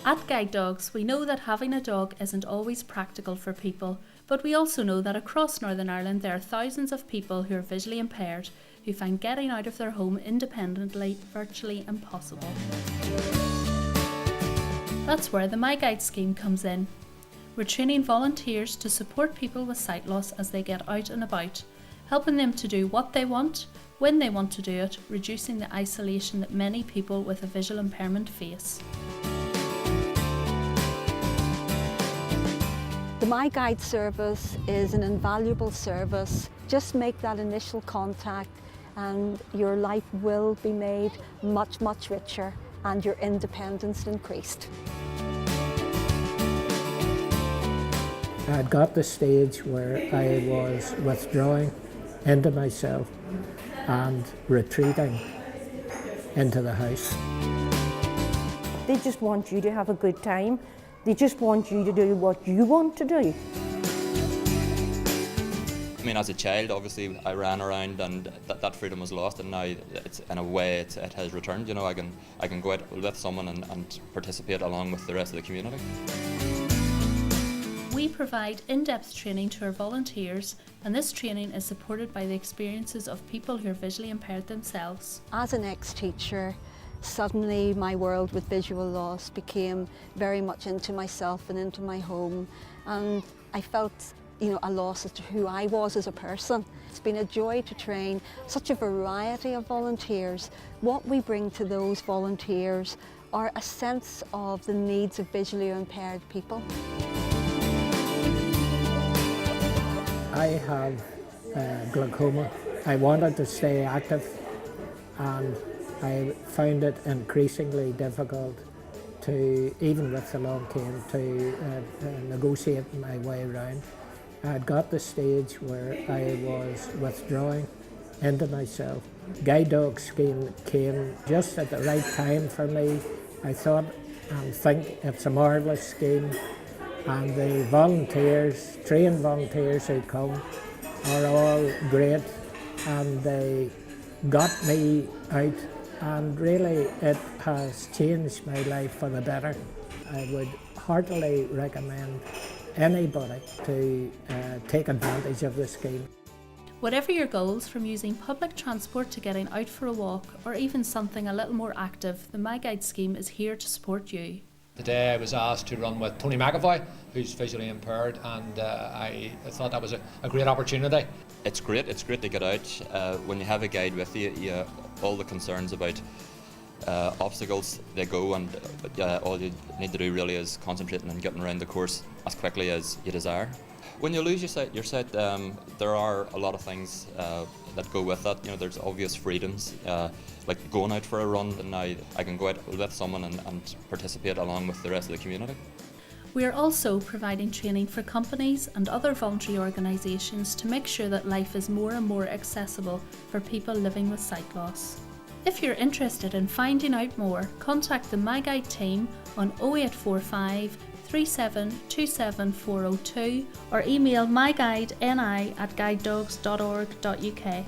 At Guide Dogs, we know that having a dog isn't always practical for people, but we also know that across Northern Ireland there are thousands of people who are visually impaired who find getting out of their home independently virtually impossible. That's where the My Guide scheme comes in. We're training volunteers to support people with sight loss as they get out and about, helping them to do what they want, when they want to do it, reducing the isolation that many people with a visual impairment face. The My Guide service is an invaluable service. Just make that initial contact and your life will be made much, much richer and your independence increased. I'd got the stage where I was withdrawing into myself and retreating into the house. They just want you to have a good time. They just want you to do what you want to do. I mean, as a child, obviously, I ran around and that freedom was lost, and now it's in a way it has returned. You know, I can go out with someone and participate along with the rest of the community. We provide in-depth training to our volunteers, and this training is supported by the experiences of people who are visually impaired themselves. As an ex-teacher, suddenly my world with visual loss became very much into myself and into my home, and I felt a loss as to who I was as a person. It's been a joy to train such a variety of volunteers. What we bring to those volunteers are a sense of the needs of visually impaired people. I have glaucoma. I wanted to stay active and I found it increasingly difficult to, even with the long cane, to negotiate my way around. I'd got the stage where I was withdrawing into myself. Guide Dog scheme came just at the right time for me. I thought and think it's a marvellous scheme, and the volunteers, trained volunteers who come, are all great, and they got me out, and really it has changed my life for the better. I would heartily recommend anybody to take advantage of this scheme. Whatever your goals, from using public transport to getting out for a walk, or even something a little more active, the My Guide scheme is here to support you. Today I was asked to run with Tony McAvoy, who's visually impaired, and I thought that was a great opportunity. It's great to get out. When you have a guide with you, all the concerns about obstacles, they go, and all you need to do really is concentrating on getting around the course as quickly as you desire. When you lose your sight, there are a lot of things that go with that. You know, there's obvious freedoms, like going out for a run, and now I can go out with someone and participate along with the rest of the community. We are also providing training for companies and other voluntary organisations to make sure that life is more and more accessible for people living with sight loss. If you're interested in finding out more, contact the My Guide team on 0845 3727 402 or email myguideni@guidedogs.org.uk.